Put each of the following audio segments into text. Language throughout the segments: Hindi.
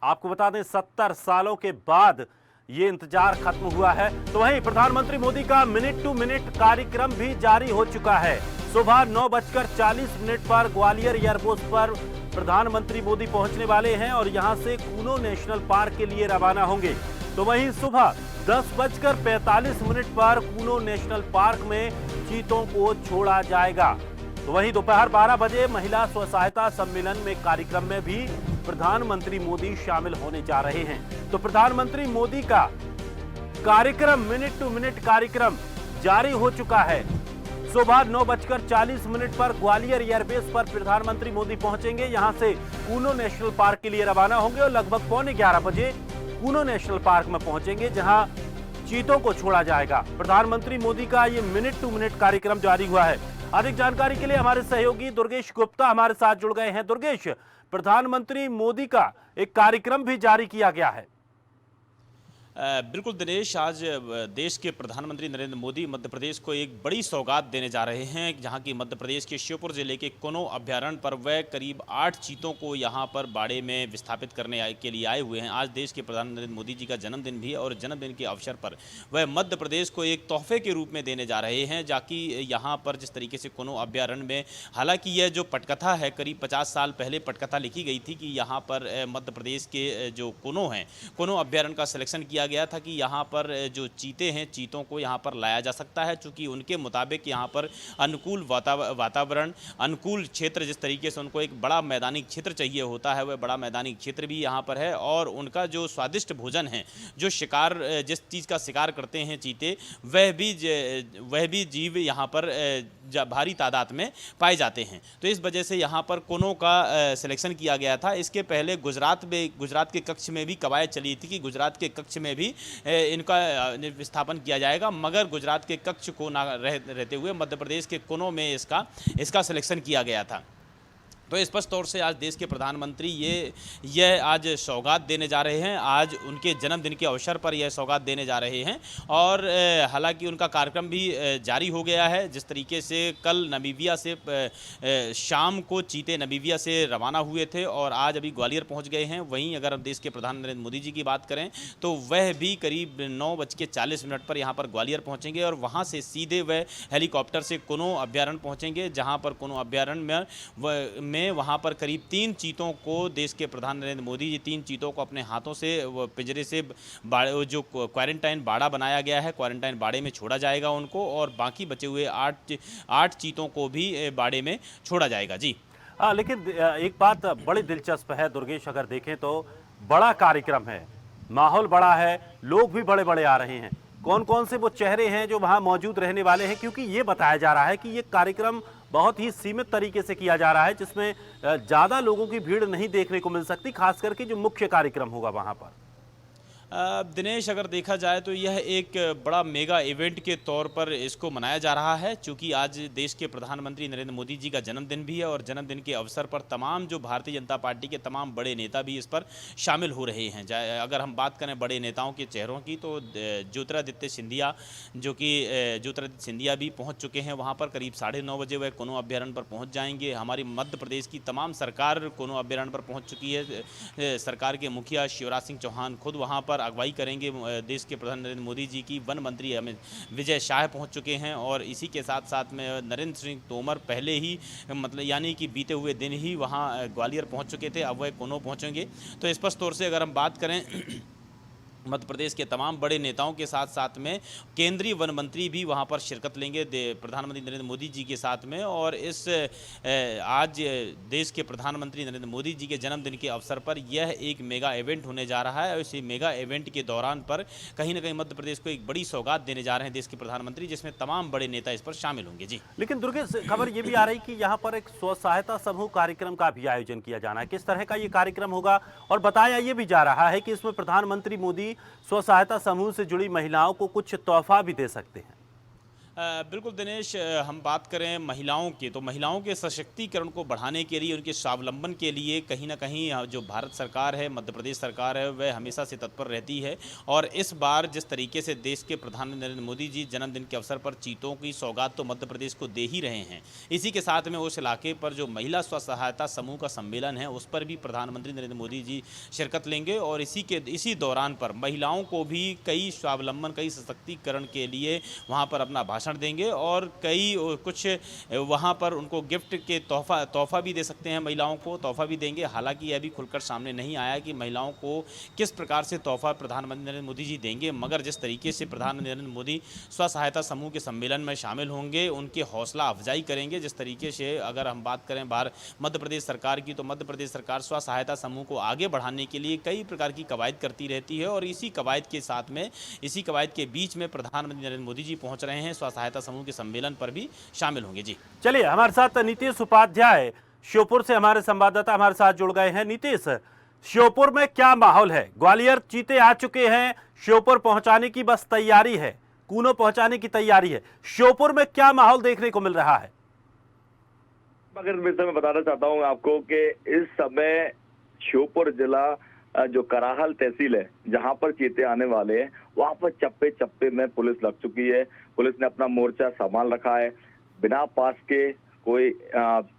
आपको बता दें 70 सालों के बाद ये इंतजार खत्म हुआ है। तो वहीं प्रधानमंत्री मोदी का मिनट टू मिनट कार्यक्रम भी जारी हो चुका है। सुबह 9:40 पर ग्वालियर एयरपोर्ट पर प्रधानमंत्री मोदी पहुंचने वाले हैं और यहां से कूनो नेशनल पार्क के लिए रवाना होंगे। तो वहीं सुबह 10:45 पर कूनो नेशनल पार्क में चीतों को छोड़ा जाएगा। तो वहीं दोपहर 12 बजे महिला स्व सहायता सम्मेलन में कार्यक्रम में भी प्रधानमंत्री मोदी शामिल होने जा रहे हैं। तो प्रधानमंत्री मोदी का कार्यक्रम मिनट टू मिनट कार्यक्रम जारी हो चुका है। सुबह 9:40 पर ग्वालियर एयरबेस पर प्रधानमंत्री मोदी पहुंचेंगे। यहां से कूनो नेशनल पार्क के लिए रवाना होंगे और लगभग 11:15 बजे कूनो नेशनल पार्क में पहुंचेंगे, जहां चीतों को छोड़ा जाएगा। प्रधानमंत्री मोदी का ये मिनट टू मिनट कार्यक्रम जारी हुआ है। अधिक जानकारी के लिए हमारे सहयोगी दुर्गेश गुप्ता हमारे साथ जुड़ गए हैं। दुर्गेश, प्रधानमंत्री मोदी का एक कार्यक्रम भी जारी किया गया है। बिल्कुल दिनेश, आज देश के प्रधानमंत्री नरेंद्र मोदी मध्य प्रदेश को एक बड़ी सौगात देने जा रहे हैं, जहां की मध्य प्रदेश के श्योपुर जिले के कुनो अभ्यारण्य पर वह करीब 8 चीतों को यहां पर बाड़े में विस्थापित करने के लिए आए हुए हैं। आज देश के प्रधानमंत्री नरेंद्र मोदी जी का जन्मदिन भी है और जन्मदिन के अवसर पर वह मध्य प्रदेश को एक तोहफे के रूप में देने जा रहे हैं। जाकि यहाँ पर जिस तरीके से कुनो अभ्यारण्य में, हालांकि यह जो पटकथा है, करीब 50 साल पहले पटकथा लिखी गई थी कि यहाँ पर मध्य प्रदेश के जो कुनो हैं, कुनो अभ्यारण्य का सिलेक्शन किया गया था कि यहाँ पर जो चीते हैं, चीतों को यहाँ पर लाया जा सकता है, चूँकि उनके मुताबिक यहाँ पर अनुकूल वातावरण, अनुकूल क्षेत्र, जिस तरीके से उनको एक बड़ा मैदानी क्षेत्र चाहिए होता है, वह बड़ा मैदानी क्षेत्र भी यहाँ पर है। और उनका जो स्वादिष्ट भोजन है, जो शिकार, जिस चीज़ का शिकार करते हैं चीते, वह भी जीव यहाँ पर भारी तादाद में पाए जाते हैं। तो इस वजह से यहाँ पर कुनो का सिलेक्शन किया गया था। इसके पहले गुजरात के कक्ष में भी कवायद चली थी कि गुजरात के कक्ष में भी इनका विस्थापन किया जाएगा, मगर गुजरात के कक्ष को ना रहते हुए मध्य प्रदेश के कुनो में इसका सिलेक्शन किया गया था। तो स्पष्ट तौर से आज देश के प्रधानमंत्री यह आज सौगात देने जा रहे हैं। आज उनके जन्मदिन के अवसर पर यह सौगात देने जा रहे हैं। और हालांकि उनका कार्यक्रम भी जारी हो गया है। जिस तरीके से कल नामीबिया से शाम को चीते नामीबिया से रवाना हुए थे और आज अभी ग्वालियर पहुंच गए हैं। वहीं अगर हम देश के प्रधानमंत्री नरेंद्र मोदी जी की बात करें तो वह भी करीब 9:40 पर यहाँ पर ग्वालियर पहुँचेंगे और वहाँ से सीधे वह हेलीकॉप्टर से कुनो अभ्यारण्य पहुँचेंगे, जहाँ पर कुनो अभ्यारण्य में वहां पर करीब 3 चीतों को देश के प्रधान नरेंद्र मोदी जी 3 चीतों को अपने हाथों से पिंजरे से जो क्वारंटाइन बाड़ा बनाया गया है, क्वारंटाइन बाड़े में छोड़ा जाएगा उनको, और बाकी बचे हुए 8 चीतों को भी बाड़े में छोड़ा जाएगा। जी लेकिन एक बात बड़ी दिलचस्प है दुर्गेश, अगर देखें तो बड़ा कार्यक्रम है, माहौल बड़ा है, लोग भी बड़े बड़े आ रहे हैं। कौन कौन से वो चेहरे हैं जो वहां मौजूद रहने वाले हैं, क्योंकि ये बताया जा रहा है कि ये कार्यक्रम बहुत ही सीमित तरीके से किया जा रहा है, जिसमें ज़्यादा लोगों की भीड़ नहीं देखने को मिल सकती, खास करके जो मुख्य कार्यक्रम होगा वहां पर। दिनेश, अगर देखा जाए तो यह एक बड़ा मेगा इवेंट के तौर पर इसको मनाया जा रहा है, क्योंकि आज देश के प्रधानमंत्री नरेंद्र मोदी जी का जन्मदिन भी है और जन्मदिन के अवसर पर तमाम जो भारतीय जनता पार्टी के तमाम बड़े नेता भी इस पर शामिल हो रहे हैं। अगर हम बात करें बड़े नेताओं के चेहरों की तो ज्योतिरादित्य सिंधिया भी पहुँच चुके हैं वहाँ पर। करीब 9:30 बजे वह कुनो अभ्यारण्य पर पहुँच जाएंगे। हमारी मध्य प्रदेश की तमाम सरकार कुनो अभ्यारण्य पर पहुँच चुकी है। सरकार के मुखिया शिवराज सिंह चौहान खुद वहाँ पर अगुवाई करेंगे। देश के प्रधान नरेंद्र मोदी जी की वन मंत्री विजय शाह पहुंच चुके हैं और इसी के साथ साथ में नरेंद्र सिंह तोमर पहले ही, मतलब यानी कि बीते हुए दिन ही वहां ग्वालियर पहुंच चुके थे, अब वह कुनो पहुंचेंगे। तो स्पष्ट तौर से अगर हम बात करें मध्य प्रदेश के तमाम बड़े नेताओं के साथ साथ में केंद्रीय वन मंत्री भी वहां पर शिरकत लेंगे प्रधानमंत्री नरेंद्र मोदी जी के साथ में। और इस आज देश के प्रधानमंत्री नरेंद्र मोदी जी के जन्मदिन के अवसर पर यह एक मेगा इवेंट होने जा रहा है और इस मेगा इवेंट के दौरान पर कहीं ना कहीं मध्य प्रदेश को एक बड़ी सौगात देने जा रहे हैं देश के प्रधानमंत्री, जिसमें तमाम बड़े नेता इस पर शामिल होंगे। जी लेकिन दुर्गेश, खबर ये भी आ रही कि यहाँ पर एक स्व सहायता समूह कार्यक्रम का भी आयोजन किया जाना है। किस तरह का ये कार्यक्रम होगा, और बताया ये भी जा रहा है कि इसमें प्रधानमंत्री मोदी स्व सहायता समूह से जुड़ी महिलाओं को कुछ तोहफा भी दे सकते हैं। बिल्कुल दिनेश, हम बात करें महिलाओं की, तो महिलाओं के सशक्तिकरण को बढ़ाने के लिए, उनके स्वावलंबन के लिए कहीं ना कहीं जो भारत सरकार है, मध्य प्रदेश सरकार है, वह हमेशा से तत्पर रहती है। और इस बार जिस तरीके से देश के प्रधानमंत्री नरेंद्र मोदी जी जन्मदिन के अवसर पर चीतों की सौगात तो मध्य प्रदेश को दे ही रहे हैं, इसी के साथ में उस इलाके पर जो महिला स्व सहायता समूह का सम्मेलन है उस पर भी प्रधानमंत्री नरेंद्र मोदी जी शिरकत लेंगे। और इसी दौरान पर महिलाओं को भी कई स्वावलंबन, कई सशक्तिकरण के लिए वहाँ पर अपना भाषण देंगे और कई कुछ वहाँ पर उनको गिफ्ट के तोहफा भी दे सकते हैं, महिलाओं को तोहफा भी देंगे। हालांकि यह भी खुलकर सामने नहीं आया कि महिलाओं को किस प्रकार से तोहफा प्रधानमंत्री नरेंद्र मोदी जी देंगे, मगर जिस तरीके से प्रधानमंत्री नरेंद्र मोदी स्व सहायता समूह के सम्मेलन में शामिल होंगे, उनके हौसला अफजाई करेंगे। जिस तरीके से अगर हम बात करें बाहर मध्य प्रदेश सरकार की, तो मध्य प्रदेश सरकार स्व सहायता समूह को आगे बढ़ाने के लिए कई प्रकार की कवायद करती रहती है और इसी कवायद के साथ में, इसी कवायद के बीच में प्रधानमंत्री नरेंद्र मोदी जी पहुंच रहे हैं, स्व सहायता समूह के सम्मेलन पर भी शामिल होंगे। जी चलिए, हमारे साथ नीतीश उपाध्याय श्योपुर से हमारे संवाददाता हमारे साथ जुड़ गए हैं। नीतीश, श्योपुर में क्या माहौल है? ग्वालियर चीते आ चुके हैं, श्योपुर पहुंचाने की बस तैयारी है, कूनो पहुंचाने की तैयारी है। श्योपुर में क्या माहौल देखने को मिल रहा है? अगर मैं बताना चाहता हूं आपको कि इस समय श्योपुर जिला जो कराहल तहसील है, जहां पर चीते आने वाले हैं, वहां पर चप्पे चप्पे में पुलिस लग चुकी है। पुलिस ने अपना मोर्चा संभाल रखा है। बिना पास के कोई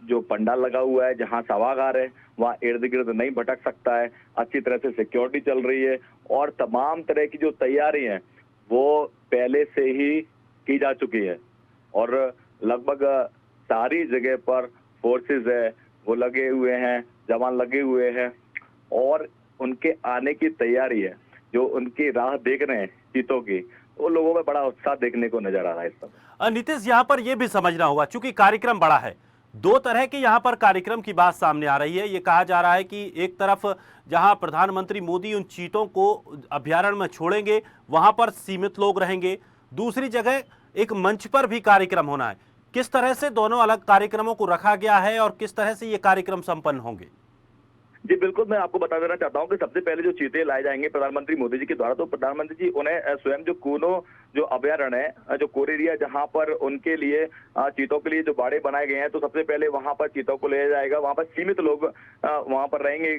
जो पंडाल लगा हुआ है, जहां सभागार है, वहां इर्द गिर्द नहीं भटक सकता है। अच्छी तरह से सिक्योरिटी चल रही है और तमाम तरह की जो तैयारी है वो पहले से ही की जा चुकी है और लगभग सारी जगह पर फोर्सेस है वो लगे हुए हैं, जवान लगे हुए हैं और उनके आने की तैयारी है। जो उनकी राह देख रहे हैं चीतों की, वो लोगों में बड़ा उत्साह देखने को नजर आ रहा है इस समय। नीतीश, यहाँ पर यह भी समझना होगा, चूंकि कार्यक्रम बड़ा है, दो तरह के यहाँ पर कार्यक्रम की बात सामने आ रही है। ये कहा जा रहा है कि एक तरफ जहाँ प्रधानमंत्री मोदी उन चीतों को अभ्यारण्य में छोड़ेंगे, वहां पर सीमित लोग रहेंगे, दूसरी जगह एक मंच पर भी कार्यक्रम होना है। किस तरह से दोनों अलग कार्यक्रमों को रखा गया है और किस तरह से ये कार्यक्रम संपन्न होंगे? जी बिल्कुल, मैं आपको बता देना चाहता हूं कि सबसे पहले जो चीते लाए जाएंगे प्रधानमंत्री मोदी जी के द्वारा, तो प्रधानमंत्री जी उन्हें स्वयं जो कूनो जो अभ्यारण्य है, जो कोर एरिया जहां पर उनके लिए चीतों के लिए जो बाड़े बनाए गए हैं, तो सबसे पहले वहां पर चीतों को ले जाएगा। वहां पर सीमित लोग वहां पर रहेंगे,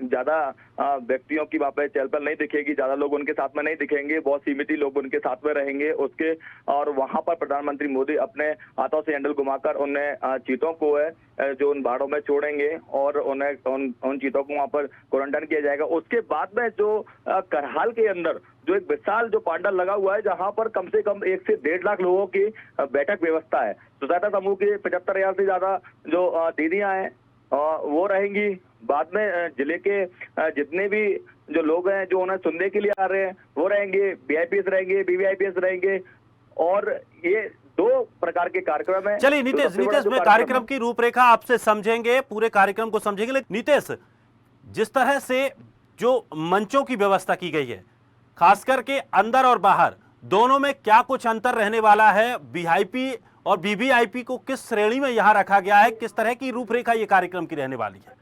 ज्यादा व्यक्तियों की वहां पर चहल पहल नहीं दिखेगी, ज्यादा लोग उनके साथ में नहीं दिखेंगे, बहुत सीमित ही लोग उनके साथ में रहेंगे उसके। और वहां पर प्रधानमंत्री मोदी अपने हाथों से हैंडल घुमाकर उन्हें चीतों को है जो उन बाड़ों में छोड़ेंगे और उन्हें उन चीतों को वहां पर क्वारंटाइन किया जाएगा। उसके बाद में जो करहाल के अंदर जो एक विशाल जो पंडाल लगा हुआ है, जहां पर कम से कम 1 से 1.5 लाख लोगों की बैठक व्यवस्था है। सहायता समूह की 75,000 से ज्यादा जो दीदियां हैं वो रहेंगी। बाद में जिले के जितने भी जो लोग हैं जो उन्हें सुनने के लिए आ रहे हैं वो रहेंगे, वीआईपीएस रहेंगे, वीवीआईपीएस रहेंगे और ये 2 प्रकार के कार्यक्रम है। चलिए नीतीश, मैं कार्यक्रम की रूपरेखा आपसे समझेंगे, पूरे कार्यक्रम को समझेंगे, लेकिन नीतीश, जिस तरह से जो मंचों की व्यवस्था की गई है, खास करके अंदर और बाहर दोनों में क्या कुछ अंतर रहने वाला है? वीआईपी और वीवीआईपी को किस श्रेणी में यहां रखा गया है? किस तरह की रूपरेखा ये कार्यक्रम की रहने वाली है?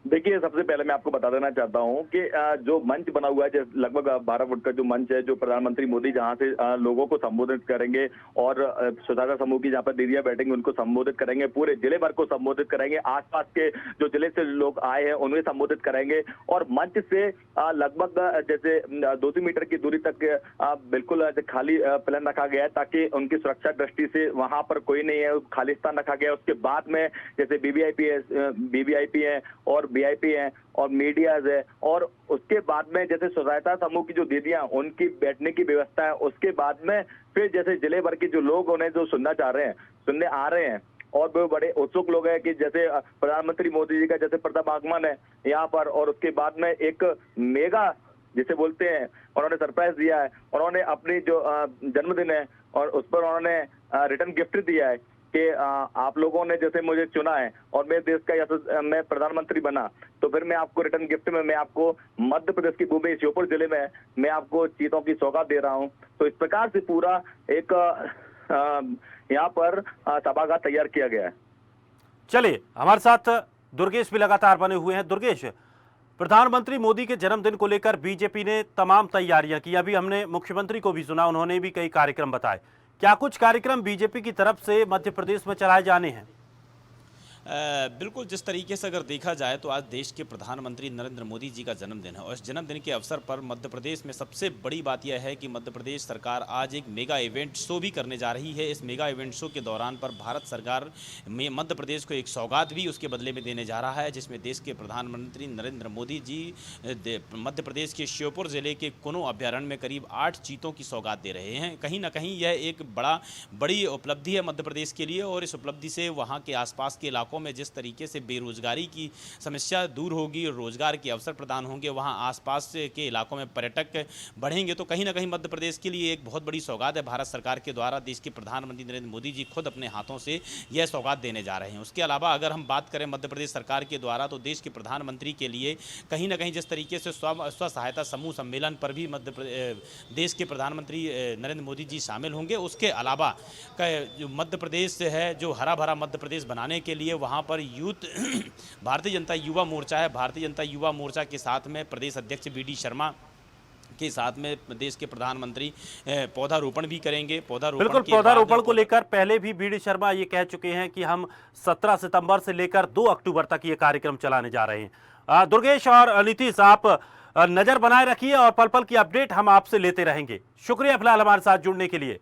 देखिए, सबसे पहले मैं आपको बता देना चाहता हूं कि जो मंच बना हुआ है, लगभग 12 फुट का जो मंच है, जो प्रधानमंत्री मोदी जहां से लोगों को संबोधित करेंगे और स्वतंत्रता समूह की जहां पर दीदियां बैठेंगे उनको संबोधित करेंगे, पूरे जिले भर को संबोधित करेंगे, आसपास के जो जिले से लोग आए हैं उन्हें संबोधित करेंगे और मंच से लगभग जैसे 200 मीटर की दूरी तक बिल्कुल खाली प्लान रखा गया है ताकि उनकी सुरक्षा दृष्टि से वहां पर कोई नहीं है, खाली स्थान रखा गया है। उसके बाद में जैसे वीवीआईपी है और वीआईपी है और मीडियाज है और उसके बाद में जैसे सहायता समूह की जो दीदियां उनकी बैठने की व्यवस्था है। उसके बाद में फिर जैसे जिले भर के जो लोग उन्हें जो सुनना चाह रहे हैं, सुनने आ रहे हैं और वो बड़े उत्सुक लोग हैं कि जैसे प्रधानमंत्री मोदी जी का जैसे प्रथम आगमन है यहाँ पर और उसके बाद में एक मेगा जिसे बोलते हैं उन्होंने सरप्राइज दिया है। उन्होंने अपनी जो जन्मदिन है और उस पर उन्होंने रिटर्न गिफ्ट दिया है कि आप लोगों ने जैसे मुझे चुना है और मेरे देश का मैं प्रधानमंत्री बना, तो फिर मैं आपको रिटर्न गिफ्ट में मैं आपको मध्य प्रदेश की भूमि श्योपुर जिले में मैं आपको चीतों की सौगात दे रहा हूं। तो इस प्रकार से पूरा एक यहाँ पर सभागार तैयार किया गया है। चलिए, हमारे साथ दुर्गेश भी लगातार बने हुए हैं। दुर्गेश, प्रधानमंत्री मोदी के जन्मदिन को लेकर बीजेपी ने तमाम तैयारियां की। अभी हमने मुख्यमंत्री को भी सुना, उन्होंने भी कई कार्यक्रम बताए। क्या कुछ कार्यक्रम बीजेपी की तरफ से मध्य प्रदेश में चलाए जाने हैं? बिल्कुल, जिस तरीके से अगर देखा जाए तो आज देश के प्रधानमंत्री नरेंद्र मोदी जी का जन्मदिन है और इस जन्मदिन के अवसर पर मध्य प्रदेश में सबसे बड़ी बात यह है कि मध्य प्रदेश सरकार आज एक मेगा इवेंट शो भी करने जा रही है। इस मेगा इवेंट शो के दौरान पर भारत सरकार में मध्य प्रदेश को एक सौगात भी उसके बदले में देने जा रहा है, जिसमें देश के प्रधानमंत्री नरेंद्र मोदी जी मध्य प्रदेश के श्योपुर जिले के कुनो अभ्यारण्य में करीब 8 चीतों की सौगात दे रहे हैं। कहीं ना कहीं यह एक बड़ी उपलब्धि है मध्य प्रदेश के लिए और इस उपलब्धि से वहाँ के आसपास के इलाकों में जिस तरीके से बेरोजगारी की समस्या दूर होगी और रोजगार के अवसर प्रदान होंगे, वहां आसपास के इलाकों में पर्यटक बढ़ेंगे, तो कहीं ना कहीं मध्य प्रदेश के लिए एक बहुत बड़ी सौगात है भारत सरकार के द्वारा। देश के प्रधानमंत्री नरेंद्र मोदी जी खुद अपने हाथों से यह सौगात देने जा रहे हैं। उसके अलावा अगर हम बात करें मध्य प्रदेश सरकार के द्वारा, तो देश के प्रधानमंत्री के लिए कहीं ना कहीं जिस तरीके से स्व सहायता समूह सम्मेलन पर भी देश के प्रधानमंत्री नरेंद्र मोदी जी शामिल होंगे। उसके अलावा जो मध्य प्रदेश है, जो हरा भरा मध्य प्रदेश बनाने के लिए वहाँ पर यूथ भारतीय जनता युवा मोर्चा है, भारतीय जनता युवा मोर्चा के साथ में प्रदेश अध्यक्ष वी.डी. शर्मा के साथ में देश के प्रधानमंत्री पौधारोपण भी करेंगे। बिल्कुल, पौधारोपण को लेकर पहले भी वी.डी. शर्मा ये कह चुके हैं कि हम 17 सितंबर से लेकर 2 अक्टूबर तक ये कार्यक्रम चलाने जा रहे हैं। दुर्गेश और नीतीश, आप नजर बनाए रखिए और पल पल की अपडेट हम आपसे लेते रहेंगे। शुक्रिया फिलहाल हमारे साथ जुड़ने के लिए।